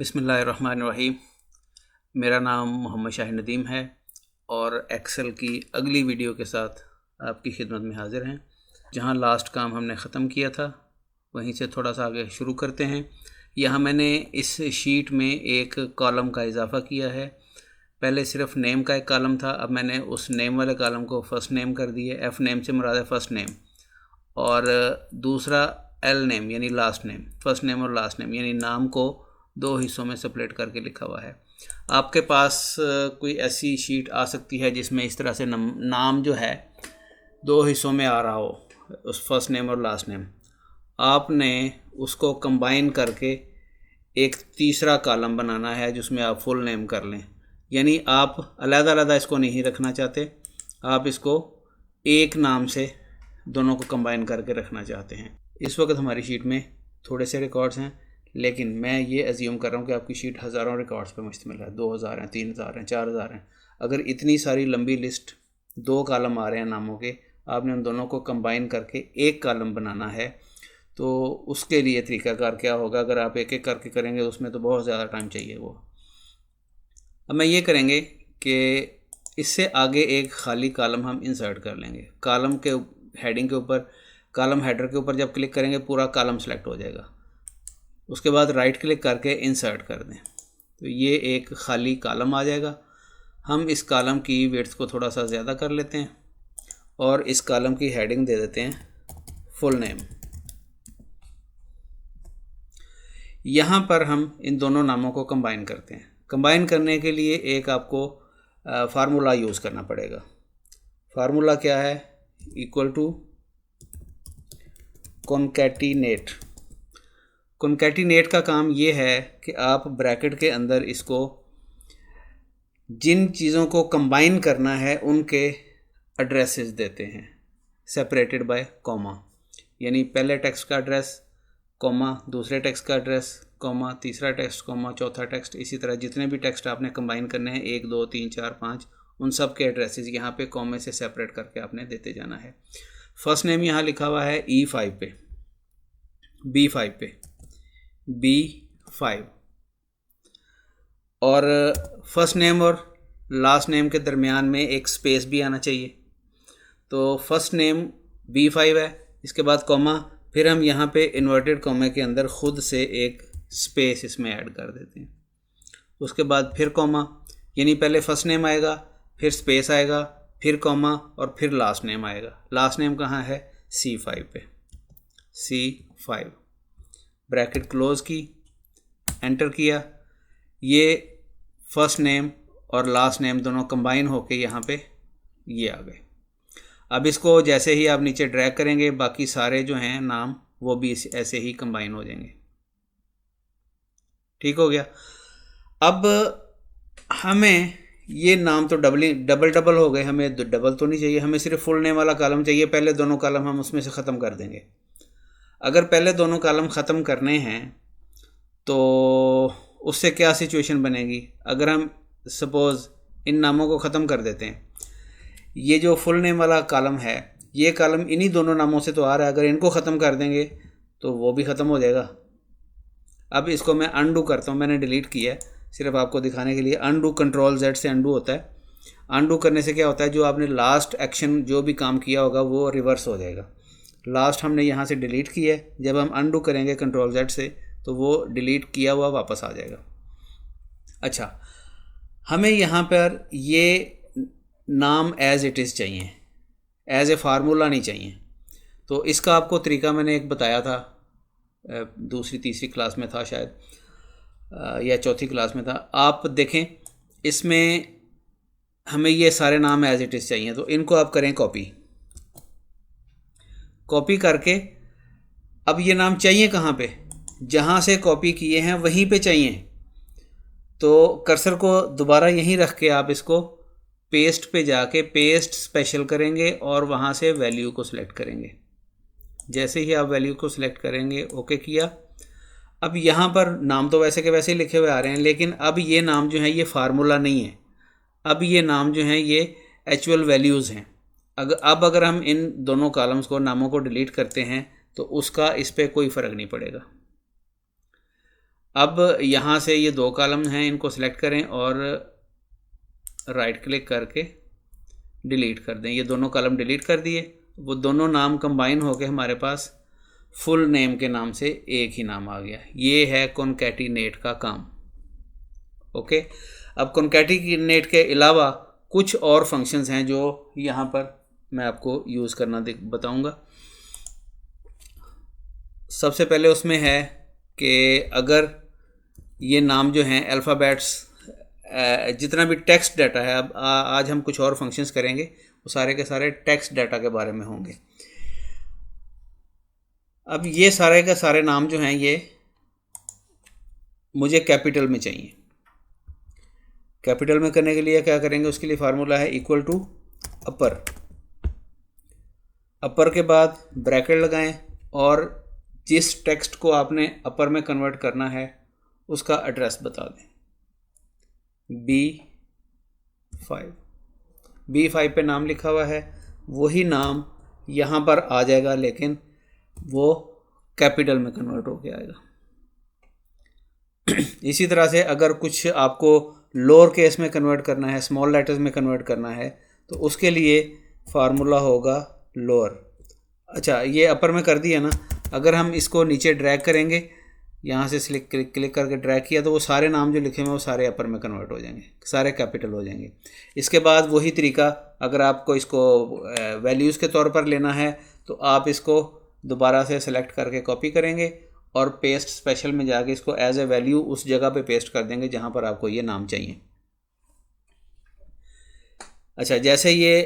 बिस्मिल्लाहिर्रहमानिर्रहीम। मेरा नाम मोहम्मद शाहिद नदीम है और एक्सेल की अगली वीडियो के साथ आपकी खिदमत में हाज़िर हैं। जहां लास्ट काम हमने ख़त्म किया था वहीं से थोड़ा सा आगे शुरू करते हैं। यहाँ मैंने इस शीट में एक कॉलम का इजाफ़ा किया है। पहले सिर्फ नेम का एक कॉलम था, अब मैंने उस नेम वाले कॉलम को फ़र्स्ट नेम कर दिए। एफ़ नेम से मुराद है फ़र्स्ट नेम, और दूसरा एल नेम यानी लास्ट नेम। फ़र्स्ट नेम और लास्ट नेम यानी नाम को दो हिस्सों में सेपरेट करके लिखा हुआ है। आपके पास कोई ऐसी शीट आ सकती है जिसमें इस तरह से नाम जो है दो हिस्सों में आ रहा हो, उस फर्स्ट नेम और लास्ट नेम। आपने उसको कंबाइन करके एक तीसरा कॉलम बनाना है जिसमें आप फुल नेम कर लें। यानी आप अलग-अलग इसको नहीं रखना चाहते, आप इसको एक नाम से दोनों को कंबाइन करके रखना चाहते हैं। इस वक्त हमारी शीट में थोड़े से रिकॉर्ड्स हैं, लेकिन मैं ये अज्यूम कर रहा हूँ कि आपकी शीट हज़ारों रिकॉर्ड्स पर मुश्तमिल है। 2000 हैं, 3000 हैं, 4000 हैं। अगर इतनी सारी लंबी लिस्ट, दो कॉलम आ रहे हैं नामों के, आपने उन दोनों को कंबाइन करके एक कॉलम बनाना है, तो उसके लिए तरीक़ाकार क्या होगा? अगर आप एक एक करके करेंगे उसमें तो बहुत ज़्यादा टाइम चाहिए वो। अब मैं ये करेंगे कि इससे आगे एक ख़ाली कॉलम हम इंसर्ट कर लेंगे। कॉलम के हेडिंग के ऊपर, कॉलम हेडर के ऊपर जब क्लिक करेंगे पूरा कॉलम सेलेक्ट हो जाएगा। उसके बाद राइट क्लिक करके इंसर्ट कर दें तो ये एक ख़ाली कॉलम आ जाएगा। हम इस कॉलम की विड्थ को थोड़ा सा ज़्यादा कर लेते हैं और इस कॉलम की हेडिंग दे देते हैं फुल नेम। यहाँ पर हम इन दोनों नामों को कंबाइन करते हैं। कंबाइन करने के लिए एक आपको फार्मूला यूज़ करना पड़ेगा। फार्मूला क्या है? Equal to concatenate. कॉन्कैटिनेट का काम ये है कि आप ब्रैकेट के अंदर इसको, जिन चीज़ों को कंबाइन करना है उनके एड्रेसेस देते हैं, सेपरेटेड बाय कॉमा। यानी पहले टेक्स्ट का एड्रेस कॉमा, दूसरे टेक्स्ट का एड्रेस कॉमा, तीसरा टेक्स्ट कॉमा, चौथा टेक्स्ट, इसी तरह जितने भी टेक्स्ट आपने कंबाइन करने हैं 1 2 3 4 5, उन सब के एड्रेसेस यहाँ पे कॉमे से सेपरेट करके आपने देते जाना है। फर्स्ट नेम यहाँ लिखा हुआ है E5 पे, B5 पे, B5, और फर्स्ट नेम और लास्ट नेम के दरमियान में एक स्पेस भी आना चाहिए। तो फर्स्ट नेम B5 है, इसके बाद कॉमा, फिर हम यहाँ पे इन्वर्टेड कॉमा के अंदर ख़ुद से एक स्पेस इसमें ऐड कर देते हैं। उसके बाद फिर कॉमा, यानी पहले फर्स्ट नेम आएगा, फिर स्पेस आएगा, फिर कॉमा और फिर लास्ट नेम आएगा। लास्ट नेम कहाँ है? C5 पे, C5, ब्रैकेट क्लोज की, एंटर किया। ये फर्स्ट नेम और लास्ट नेम दोनों कंबाइन होके यहाँ पे ये आ गए। अब इसको जैसे ही आप नीचे ड्रैग करेंगे बाकी सारे जो हैं नाम वो भी ऐसे ही कंबाइन हो जाएंगे। ठीक हो गया। अब हमें ये नाम तो डबल हो गए, हमें डबल तो नहीं चाहिए, हमें सिर्फ फुल नेम वाला कॉलम चाहिए। पहले दोनों कॉलम हम उसमें से ख़त्म कर देंगे। अगर पहले दोनों कॉलम ख़त्म करने हैं तो उससे क्या सिचुएशन बनेगी? अगर हम सपोज़ इन नामों को ख़त्म कर देते हैं, ये जो फुल नेम वाला कॉलम है, ये कॉलम इन्हीं दोनों नामों से तो आ रहा है, अगर इनको ख़त्म कर देंगे तो वो भी ख़त्म हो जाएगा। अब इसको मैं अनडू करता हूँ, मैंने डिलीट किया है सिर्फ आपको दिखाने के लिए। अनडू, कंट्रोल Z से अनडू होता है। अनडू करने से क्या होता है, जो आपने लास्ट एक्शन जो भी काम किया होगा वो रिवर्स हो जाएगा। लास्ट हमने यहाँ से डिलीट किया है, जब हम अनडू करेंगे कंट्रोल Z से तो वो डिलीट किया हुआ वापस आ जाएगा। अच्छा, हमें यहाँ पर ये नाम एज़ इट इज़ चाहिए, एज़ ए फार्मूला नहीं चाहिए। तो इसका आपको तरीका मैंने एक बताया था, दूसरी तीसरी क्लास में था शायद, या चौथी क्लास में था। आप देखें, इसमें हमें ये सारे नाम एज़ इट इज़ चाहिए, तो इनको आप करें कॉपी करके। अब ये नाम चाहिए कहाँ पे? जहाँ से कॉपी किए हैं वहीं पे चाहिए। तो कर्सर को दोबारा यहीं रख के आप इसको पेस्ट पे जाके पेस्ट स्पेशल करेंगे और वहाँ से वैल्यू को सिलेक्ट करेंगे। जैसे ही आप वैल्यू को सिलेक्ट करेंगे, ओके किया। अब यहाँ पर नाम तो वैसे के वैसे ही लिखे हुए आ रहे हैं, लेकिन अब ये नाम जो है ये फार्मूला नहीं है। अब ये नाम जो है ये एक्चुअल वैल्यूज़ हैं। अगर हम इन दोनों कॉलम्स को, नामों को डिलीट करते हैं तो उसका इस पर कोई फ़र्क नहीं पड़ेगा। अब यहाँ से ये 2 कॉलम हैं, इनको सिलेक्ट करें और राइट क्लिक करके डिलीट कर दें। ये दोनों कॉलम डिलीट कर दिए। वो दोनों नाम कंबाइन होकर हमारे पास फुल नेम के नाम से एक ही नाम आ गया। ये है कॉन्कैटिनेट का काम। ओके, अब कॉन्कैटिनेट के अलावा कुछ और फंक्शंस हैं जो यहाँ पर मैं आपको यूज़ करना बताऊँगा। सबसे पहले उसमें है कि अगर ये नाम जो हैं अल्फ़ाबेट्स, जितना भी टेक्स्ट डाटा है, अब आज हम कुछ और फंक्शंस करेंगे, वो सारे के सारे टेक्स्ट डाटा के बारे में होंगे। अब ये सारे के सारे नाम जो हैं ये मुझे कैपिटल में चाहिए। कैपिटल में करने के लिए क्या करेंगे, उसके लिए फार्मूला है इक्वल टू अपर। अपर के बाद ब्रैकेट लगाएं और जिस टेक्स्ट को आपने अपर में कन्वर्ट करना है उसका एड्रेस बता दें। B5 पे नाम लिखा हुआ है, वही नाम यहाँ पर आ जाएगा, लेकिन वो कैपिटल में कन्वर्ट होके आएगा। इसी तरह से अगर कुछ आपको लोअर केस में कन्वर्ट करना है, स्मॉल लेटर्स में कन्वर्ट करना है, तो उसके लिए फार्मूला होगा लोअर। अच्छा, ये अपर में कर दिया ना। अगर हम इसको नीचे ड्रैग करेंगे, यहाँ से क्लिक करके ड्रैग किया, तो वो सारे नाम जो लिखे हुए हैं वो सारे अपर में कन्वर्ट हो जाएंगे, सारे कैपिटल हो जाएंगे। इसके बाद वही तरीका, अगर आपको इसको वैल्यूज़ के तौर पर लेना है तो आप इसको दोबारा से सेलेक्ट करके कॉपी करेंगे और पेस्ट स्पेशल में जाके इसको एज ए वैल्यू उस जगह पे पेस्ट कर देंगे जहाँ पर आपको ये नाम चाहिए। अच्छा, जैसे ये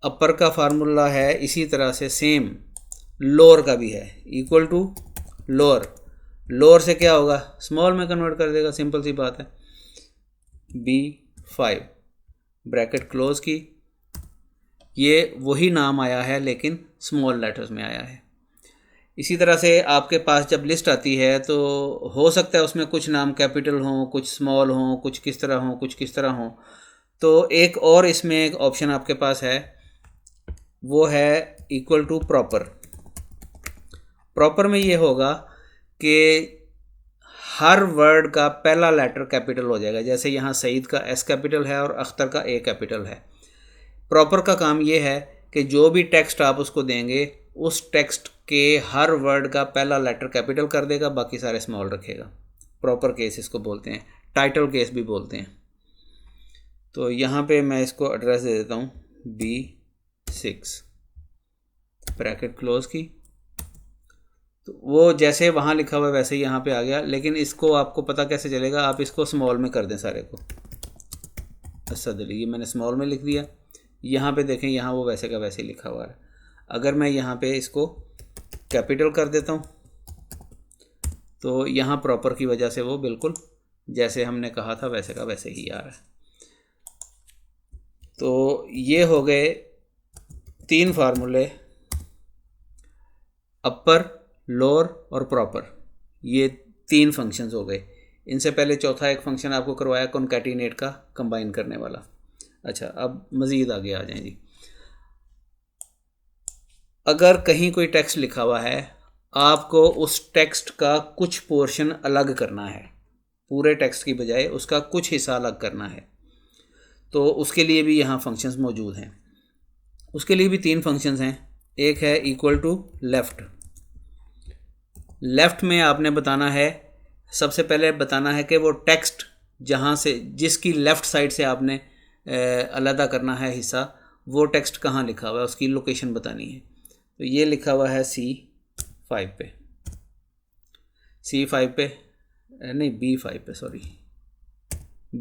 अपर का फार्मूला है, इसी तरह से सेम लोअर का भी है, इक्वल टू लोअर। लोअर से क्या होगा, स्मॉल में कन्वर्ट कर देगा, सिंपल सी बात है। B5 ब्रैकेट क्लोज की, ये वही नाम आया है लेकिन स्मॉल लेटर्स में आया है। इसी तरह से आपके पास जब लिस्ट आती है तो हो सकता है उसमें कुछ नाम कैपिटल हों, कुछ स्मॉल हों, कुछ किस तरह हों, कुछ किस तरह हों। तो एक और इसमें एक ऑप्शन आपके पास है, वो है इक्वल टू प्रॉपर। प्रॉपर में ये होगा कि हर वर्ड का पहला लेटर कैपिटल हो जाएगा। जैसे यहाँ सईद का S कैपिटल है और अख्तर का A कैपिटल है। प्रॉपर का काम ये है कि जो भी टेक्स्ट आप उसको देंगे, उस टेक्स्ट के हर वर्ड का पहला लेटर कैपिटल कर देगा, बाकी सारे स्मॉल रखेगा। प्रॉपर केस इसको बोलते हैं, टाइटल केस भी बोलते हैं। तो यहाँ पे मैं इसको एड्रेस दे देता हूँ B6 ब्रैकेट क्लोज की। तो वो जैसे वहाँ लिखा हुआ है वैसे ही यहाँ पे आ गया, लेकिन इसको आपको पता कैसे चलेगा, आप इसको स्मॉल में कर दें सारे को। असद, ये मैंने स्मॉल में लिख दिया। यहाँ पे देखें, यहाँ वो वैसे का वैसे ही लिखा हुआ है। अगर मैं यहाँ पे इसको कैपिटल कर देता हूँ तो यहाँ प्रॉपर की वजह से वो बिल्कुल जैसे हमने कहा था वैसे का वैसे ही आ रहा है। तो ये हो गए 3 फार्मूले, अपर, लोअर और प्रॉपर। ये 3 फंक्शंस हो गए। इनसे पहले चौथा एक फंक्शन आपको करवाया कॉन्कैटिनेट का, कंबाइन करने वाला। अच्छा, अब मज़ीद आगे आ जाएं जी। अगर कहीं कोई टेक्स्ट लिखा हुआ है, आपको उस टेक्स्ट का कुछ पोर्शन अलग करना है, पूरे टेक्स्ट की बजाय उसका कुछ हिस्सा अलग करना है, तो उसके लिए भी यहाँ फंक्शंस मौजूद हैं। उसके लिए भी 3 फंक्शंस हैं। एक है इक्वल टू लेफ़्ट। लेफ़्ट में आपने बताना है, सबसे पहले बताना है कि वो टेक्स्ट जहाँ से, जिसकी लेफ़्ट साइड से आपने अलहदा करना है हिस्सा, वो टेक्स्ट कहाँ लिखा हुआ है, उसकी लोकेशन बतानी है। तो ये लिखा हुआ है C5 पे, C5 पे नहीं, B5 पे, सॉरी,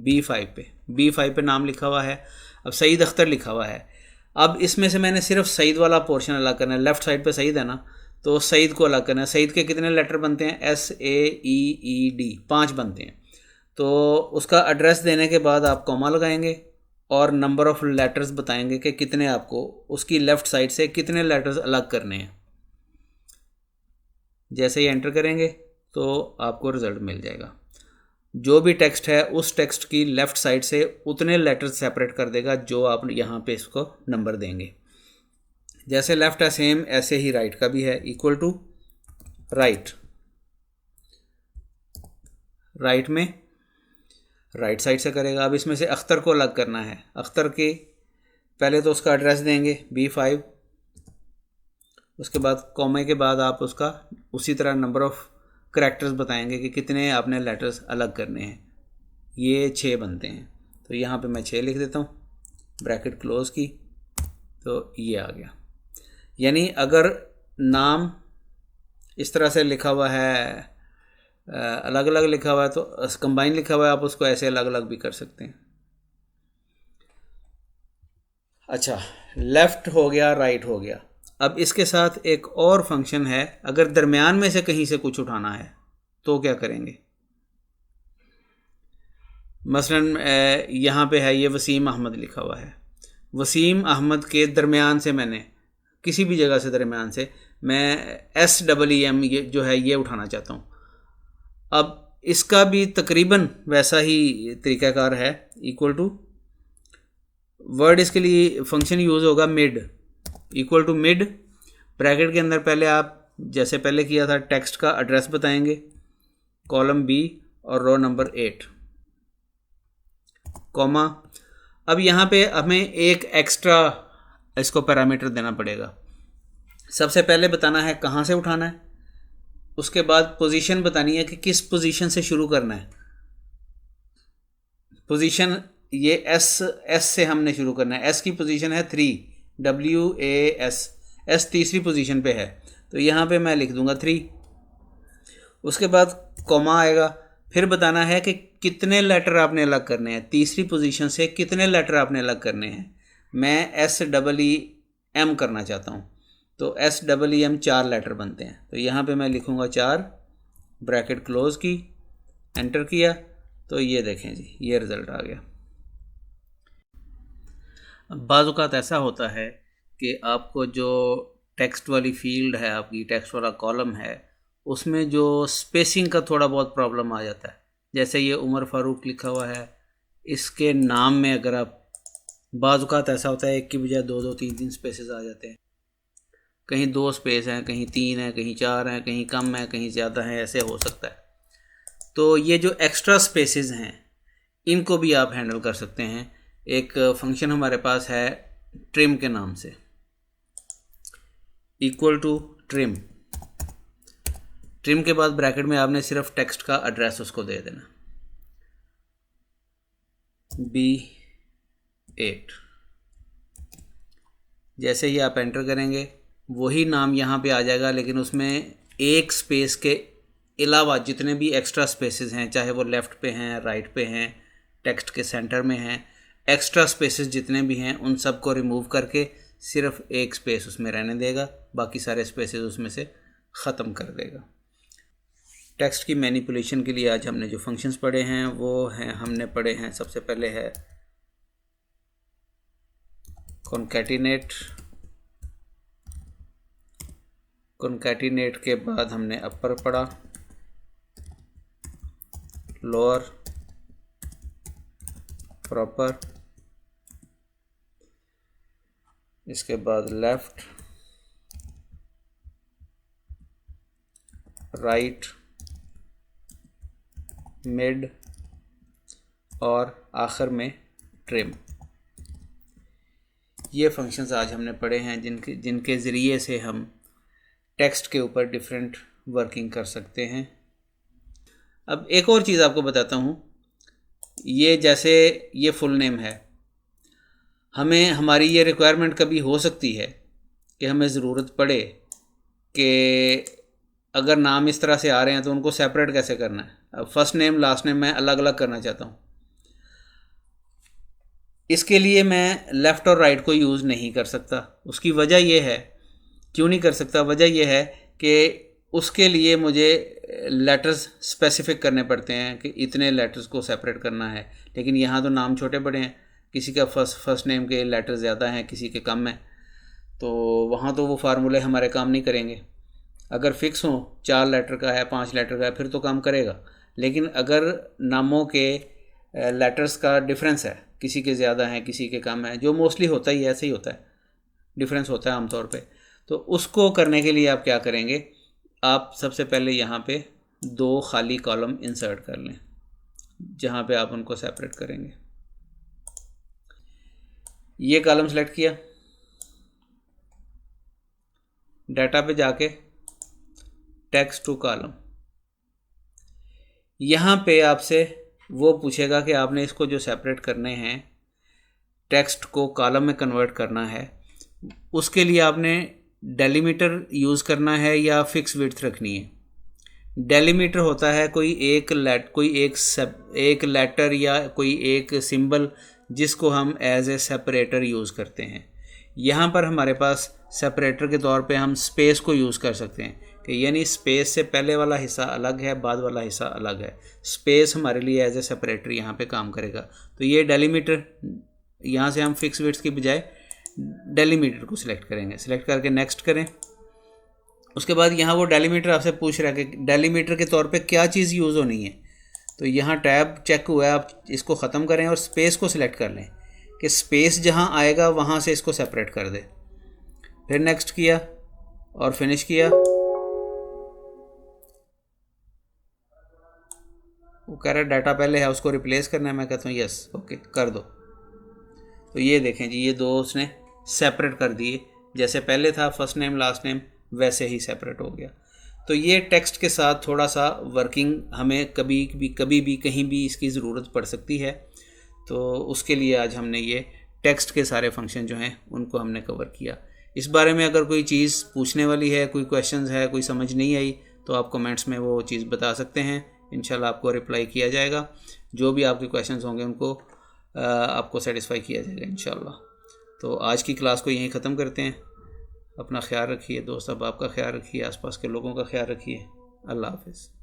B5 पे नाम लिखा हुआ है। अब सईद अख्तर लिखा हुआ है। अब इसमें से मैंने सिर्फ सईद वाला पोर्शन अलग करना है। लेफ़्ट साइड पे सईद है ना, तो सईद को अलग करना है। सईद के कितने लेटर बनते हैं, SAEED 5 बनते हैं। तो उसका एड्रेस देने के बाद आप कॉमा लगाएंगे और नंबर ऑफ़ लेटर्स बताएंगे कि कितने आपको उसकी लेफ़्ट साइड से कितने लेटर्स अलग करने हैं। जैसे ही एंटर करेंगे तो आपको रिज़ल्ट मिल जाएगा। जो भी टेक्स्ट है उस टेक्स्ट की लेफ़्ट साइड से उतने लेटर्स सेपरेट कर देगा जो आप यहाँ पे इसको नंबर देंगे। जैसे लेफ़्ट है सेम, ऐसे ही राइट का भी है, इक्वल टू राइट। राइट में राइट साइड से करेगा। अब इसमें से अख्तर को अलग करना है। अख्तर के पहले तो उसका एड्रेस देंगे B5, उसके बाद कॉमे के बाद आप उसका उसी तरह नंबर ऑफ़ करैक्टर्स बताएंगे कि कितने आपने लेटर्स अलग करने हैं। ये 6 बनते हैं, तो यहाँ पे मैं 6 लिख देता हूँ, ब्रैकेट क्लोज़ की, तो ये आ गया। यानी अगर नाम इस तरह से लिखा हुआ है, अलग अलग लिखा हुआ है, तो कंबाइन लिखा हुआ है, आप उसको ऐसे अलग अलग भी कर सकते हैं। अच्छा, लेफ़्ट हो गया, राइट हो गया। अब इसके साथ एक और फंक्शन है, अगर दरमियान में से कहीं से कुछ उठाना है तो क्या करेंगे। मसलन यहाँ पे है ये वसीम अहमद लिखा हुआ है। वसीम अहमद के दरमियान से मैंने किसी भी जगह से दरमियान से मैं SEEM ये जो है ये उठाना चाहता हूँ। अब इसका भी तकरीबन वैसा ही तरीक़ाकार है। इक्वल टू वर्ड इसके लिए फंक्शन यूज़ होगा mid, equal to mid, bracket के अंदर पहले आप जैसे पहले किया था टेक्स्ट का एड्रेस बताएंगे, कॉलम B और रो नंबर 8, कॉमा। अब यहाँ पे हमें एक एक्स्ट्रा इसको पैरामीटर देना पड़ेगा। सबसे पहले बताना है कहाँ से उठाना है, उसके बाद पोजीशन बतानी है कि किस पोजीशन से शुरू करना है। पोजीशन ये S से हमने शुरू करना है। S की पोजीशन है 3, WAS, S तीसरी पोजीशन पे है, तो यहाँ पे मैं लिख दूंगा 3। उसके बाद कॉमा आएगा, फिर बताना है कि कितने लेटर आपने अलग करने हैं, तीसरी पोजीशन से कितने लेटर आपने अलग करने हैं। मैं SEEM करना चाहता हूँ, तो SEEM 4 लेटर बनते हैं, तो यहाँ पे मैं लिखूँगा 4, ब्रैकेट क्लोज़ की, एंटर किया, तो ये देखें जी, ये रिज़ल्ट आ गया। बाज़ औक़ात ऐसा होता है कि आपको जो टेक्स्ट वाली फील्ड है, आपकी टेक्स्ट वाला कॉलम है, उसमें जो स्पेसिंग का थोड़ा बहुत प्रॉब्लम आ जाता है। जैसे ये उमर फ़ारूक लिखा हुआ है, इसके नाम में अगर आप बाज़ औक़ात ऐसा होता है एक की बजाय 2-2, 3-3 स्पेसेस आ जाते हैं, कहीं 2 स्पेस हैं, कहीं 3 हैं, कहीं 4 हैं, कहीं कम है, कहीं ज़्यादा है, ऐसे हो सकता है। तो ये जो एक्स्ट्रा स्पेसेस हैं इनको भी आप हैंडल कर सकते हैं। एक फंक्शन हमारे पास है ट्रिम के नाम से, इक्वल टू ट्रिम। ट्रिम के बाद ब्रैकेट में आपने सिर्फ टेक्स्ट का एड्रेस उसको दे देना, B8। जैसे ही आप एंटर करेंगे वही नाम यहाँ पे आ जाएगा, लेकिन उसमें एक स्पेस के अलावा जितने भी एक्स्ट्रा स्पेसेस हैं, चाहे वो लेफ़्ट पे हैं, राइट पे हैं, टेक्स्ट के सेंटर में हैं, एक्स्ट्रा स्पेसेस जितने भी हैं उन सब को रिमूव करके सिर्फ एक स्पेस उसमें रहने देगा, बाकी सारे स्पेसेस उसमें से ख़त्म कर देगा। टेक्स्ट की मैनिपुलेशन के लिए आज हमने जो फंक्शंस पढ़े हैं वो हैं, हमने पढ़े हैं, सबसे पहले है कॉन्कैटिनेट। कॉन्कैटिनेट के बाद हमने अपर पढ़ा, लोअर, प्रॉपर, इसके बाद लेफ़्ट, राइट, मिड और आखिर में ट्रिम। ये फंक्शंस आज हमने पढ़े हैं जिनके ज़रिए से हम टेक्स्ट के ऊपर डिफरेंट वर्किंग कर सकते हैं। अब एक और चीज़ आपको बताता हूँ, ये जैसे ये फुल नेम है, हमें हमारी ये रिक्वायरमेंट कभी हो सकती है कि हमें ज़रूरत पड़े कि अगर नाम इस तरह से आ रहे हैं तो उनको सेपरेट कैसे करना है। अब फर्स्ट नेम लास्ट नेम मैं अलग अलग करना चाहता हूँ, इसके लिए मैं लेफ़्ट और राइट को यूज़ नहीं कर सकता। उसकी वजह यह है, क्यों नहीं कर सकता, वजह यह है कि उसके लिए मुझे लेटर्स स्पेसिफिक करने पड़ते हैं कि इतने लेटर्स को सेपरेट करना है। लेकिन यहाँ तो नाम छोटे बड़े हैं, किसी का फर्स्ट नेम के लेटर ज़्यादा हैं, किसी के कम हैं, तो वहाँ तो वो फार्मूले हमारे काम नहीं करेंगे। अगर फ़िक्स हो 4 लेटर का है, 5 लेटर का है, फिर तो काम करेगा। लेकिन अगर नामों के लेटर्स का डिफरेंस है, किसी के ज़्यादा हैं, किसी के कम है, जो मोस्टली होता ही ऐसे ही होता है, डिफरेंस होता है आमतौर पे, तो उसको करने के लिए आप क्या करेंगे, आप सबसे पहले यहाँ पे 2 खाली कॉलम इंसर्ट कर लें। जहाँ पे आप उनको सेपरेट करेंगे। ये कॉलम सेलेक्ट किया, डाटा पे जाके टेक्स्ट टू कॉलम, यहाँ पे आपसे वो पूछेगा कि आपने इसको जो सेपरेट करने हैं, टेक्स्ट को कॉलम में कन्वर्ट करना है, उसके लिए आपने डेलीमीटर यूज़ करना है या फिक्स विड्थ रखनी है। डेलीमीटर होता है कोई एक लेटर या कोई एक सिंबल जिसको हम एज ए सेपरेटर यूज़ करते हैं। यहाँ पर हमारे पास सेपरेटर के तौर पे हम स्पेस को यूज़ कर सकते हैं कि यानी स्पेस से पहले वाला हिस्सा अलग है, बाद वाला हिस्सा अलग है। स्पेस हमारे लिए एज ए सेपरेटर यहाँ पे काम करेगा। तो ये डेलीमीटर, यहाँ से हम फिक्स विड्थ की बजाय डेलीमीटर को सिलेक्ट करेंगे। सिलेक्ट करके नेक्स्ट करें। उसके बाद यहाँ वो डेलीमीटर आपसे पूछ रहा है कि डेलीमीटर के तौर पे क्या चीज़ यूज़ होनी है। तो यहाँ टैब चेक हुआ है, आप इसको ख़त्म करें और स्पेस को सिलेक्ट कर लें कि स्पेस जहाँ आएगा वहाँ से इसको सेपरेट कर दे। फिर नेक्स्ट किया और फिनिश किया। वो कह रहा है डाटा पहले है, उसको रिप्लेस करना है। मैं कहता हूँ यस, ओके कर दो। तो ये देखें जी, ये दो उसने सेपरेट कर दिए। जैसे पहले था फर्स्ट नेम लास्ट नेम, वैसे ही सेपरेट हो गया। तो ये टेक्स्ट के साथ थोड़ा सा वर्किंग हमें कभी भी कहीं भी इसकी ज़रूरत पड़ सकती है। तो उसके लिए आज हमने ये टेक्स्ट के सारे फंक्शन जो हैं उनको हमने कवर किया। इस बारे में अगर कोई चीज़ पूछने वाली है, कोई क्वेश्चंस है, कोई समझ नहीं आई, तो आप कमेंट्स में वो चीज़ बता सकते हैं। इंशाल्लाह आपको रिप्लाई किया जाएगा। जो भी आपके क्वेश्चंस होंगे उनको आपको सेटिस्फाई किया जाएगा इंशाल्लाह। तो आज की क्लास को यहीं ख़त्म करते हैं। अपना ख्याल रखिए, दोस्त अहबाब का ख्याल रखिए, आसपास के लोगों का ख्याल रखिए। अल्लाह हाफ़िज़।